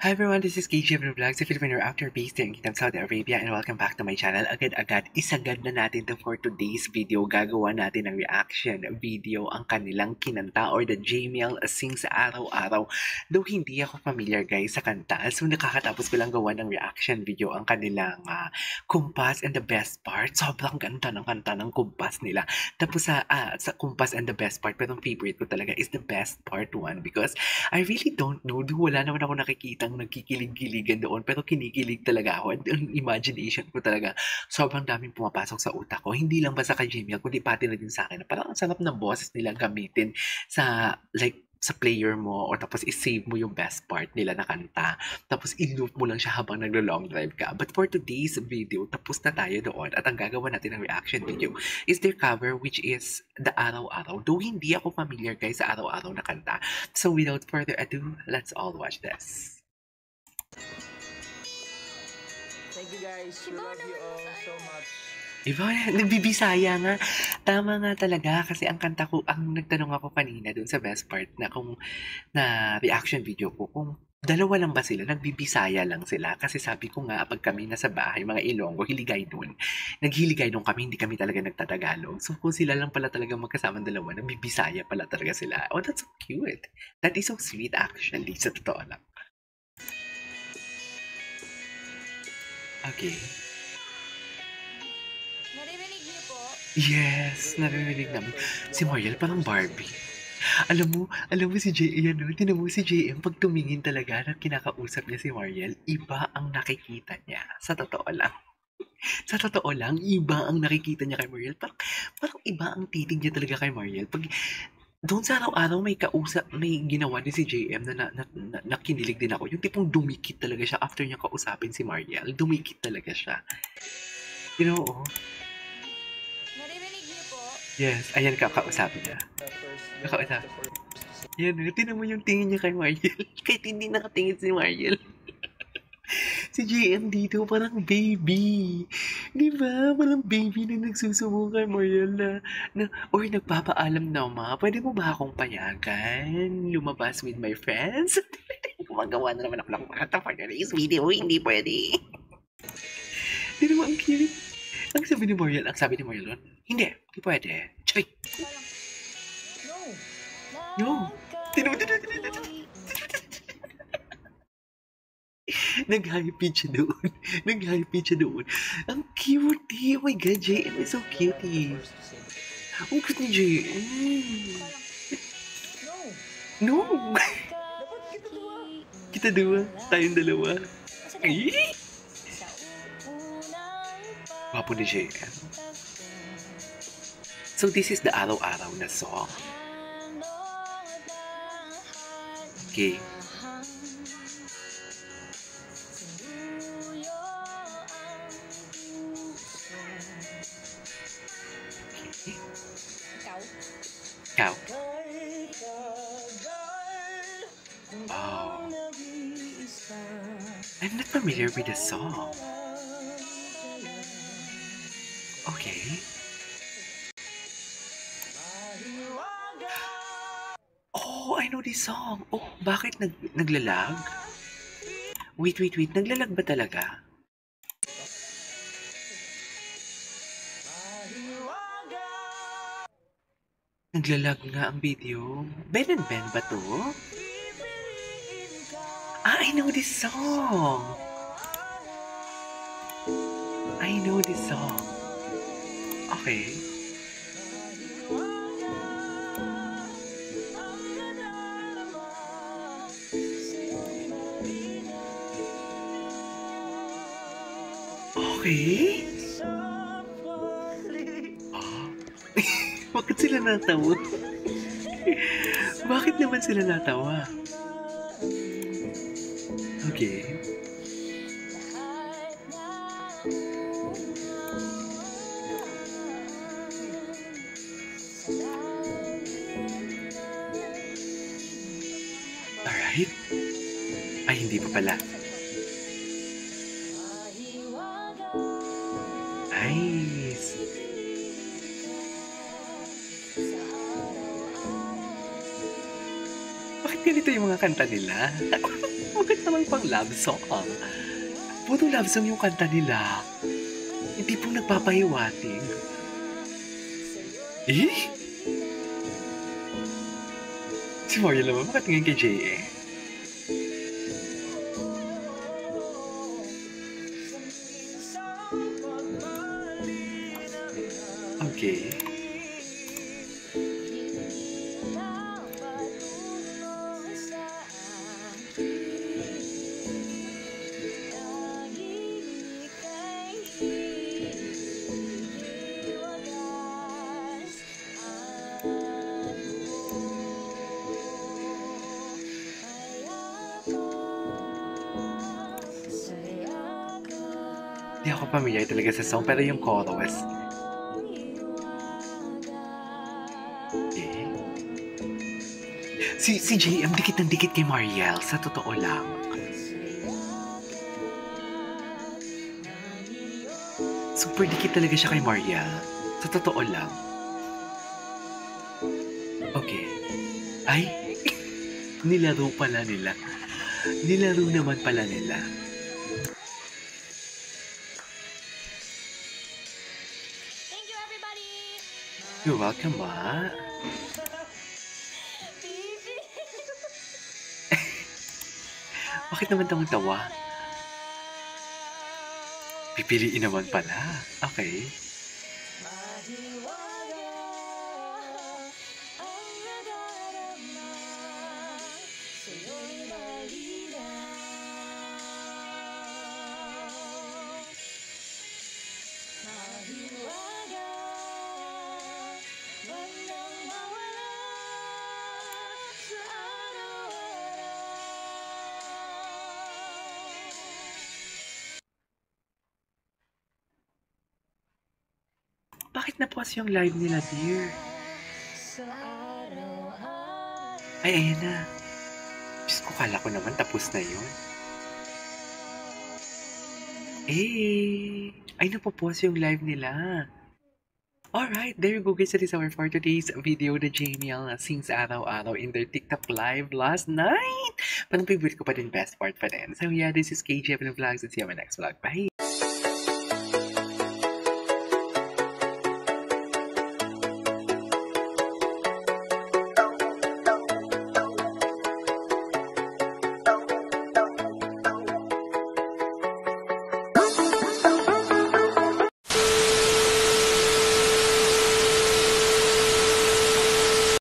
Hi everyone, this is KJ Vlogs, a Filipino actor based in Kingdom, Saudi Arabia, and welcome back to my channel. Agad-agad, isagad na natin to for today's video. Gagawa natin ng reaction video ang kanilang kinanta or the JML sings sa araw-araw. Though hindi ako familiar guys sa kanta, so nakakatapos ko lang gawa ng reaction video ang kanilang Kumpas, and the best part, sobrang ganda ng kanta ng Kumpas nila. Tapos sa Kumpas and the best part, pero ang favorite ko talaga is the best part 1 because I really don't know, wala naman ako nakikitang nagkikilig-kiligan doon, pero kinikilig talaga ako. Ang imagination ko talaga, sobrang daming pumapasok sa utak ko. Hindi lang ba sa kay Jamie, kundi pati na din sa akin. Parang ang sarap ng boses nila gamitin sa, like, sa player mo, or tapos i-save mo yung best part nila na kanta. Tapos i-loop mo lang siya habang naglo-long drive ka. But for today's video, tapos na tayo doon at ang gagawa natin ng reaction video is their cover, which is the Araw-Araw. Though hindi ako familiar guys sa Araw-Araw na kanta. So without further ado, let's all watch this. Thank you guys. We love you all so much. Iba, nagbibisaya nga. Tama nga talaga kasi ang kanta ko, ang nagtanong ako kanina dun sa best part na kung na reaction video ko, kung dalawa lang ba sila, nagbibisaya lang sila. Kasi sabi ko nga, pag kami nasa bahay, mga Ilonggo, hiligay dun. Naghiligay dun kami, hindi kami talaga nagtatagalog. So kung sila lang pala talaga magkasama dalawa, nagbibisaya pala talaga sila. Oh, that's so cute. That is so sweet actually, sa totoo lang. Okay. Naririnig niyo po? Yes, naririnig namin. Si Mariel parang Barbie. Alam mo si JM, tinan mo si JM, pag tumingin talaga at kinakausap niya si Mariel, iba ang nakikita niya. Sa totoo lang. Sa totoo lang, iba ang nakikita niya kay Mariel. Parang iba ang titig niya talaga kay Mariel. Pag doon sa araw-araw may ginawa din si JM na nakinilig din ako. Yung tipong dumikit talaga siya after niya kausapin si Mariel. Dumikit talaga siya. You know, oh. Naririnig niyo po? Yes, ayan kakausapin niya. Kakausap. Yan, tinan mo yung tingin niya kay Mariel. Kahit hindi nakatingin si Mariel. Si JM dito parang baby. Di ba? Parang baby na nagsusumo kay Mariel or nagpapaalam na, ma, pwede mo ba akong payagan? Lumabas with my friends? Gumagawa na naman ako ng mata for today's video. Hindi pwede. Di naman ang cute. Ang sabi ni Mariel nun, hindi pwede. Choy. No. Tinan. Nag-high pitch doon. Ang cute eh. Oh my God, JM is so cute eh. Ang cute ni JM. No. Kita dua. Tayong dalawa. Ay. Wapo ni JM. So this is the Araw-Araw na song. Okay. Ikaw? Oh. I'm not familiar with the song. Okay. Oh, I know this song. Oh, bakit naglalag? Wait. Naglalag ba talaga? Naglalag nga ang video. Ben and Ben ba to? I know this song. Okay. Okay? Bakit sila natawa? Bakit naman sila natawa? Okay. Alright. Ay, hindi pa pala. Nice! Bakit ganito yung mga kanta nila? Bakit naman pang love song? Puro love song yung kanta nila. Hindi po nagpapahiwating. Eh? Si Mario naman, bakit ngayon kay J.A.? Okay. Hindi ako familiar talaga sa song, pero yung chorus. Eh? Si JM, dikit ng dikit kay Mariel, sa totoo lang. Super dikit talaga siya kay Mariel. Sa totoo lang. Okay. Ay, nilaro pala nila. Nilaro naman pala nila. Thank you, everybody! You're welcome, ma. Bakit naman tawa? Pipiliin naman pala. Okay. Bakit na-pause yung live nila, dear? Ay, ayan na. Diyos ko, kala ko naman tapos na yun. Eh, ay napapause yung live nila. Alright, there you go guys. That is our for today's video na Jamiel sings araw-araw in their TikTok live last night. Parang favorite ko pa din, best part pa din. So yeah, this is KJ Vlogs and see you on my next vlog. Bye!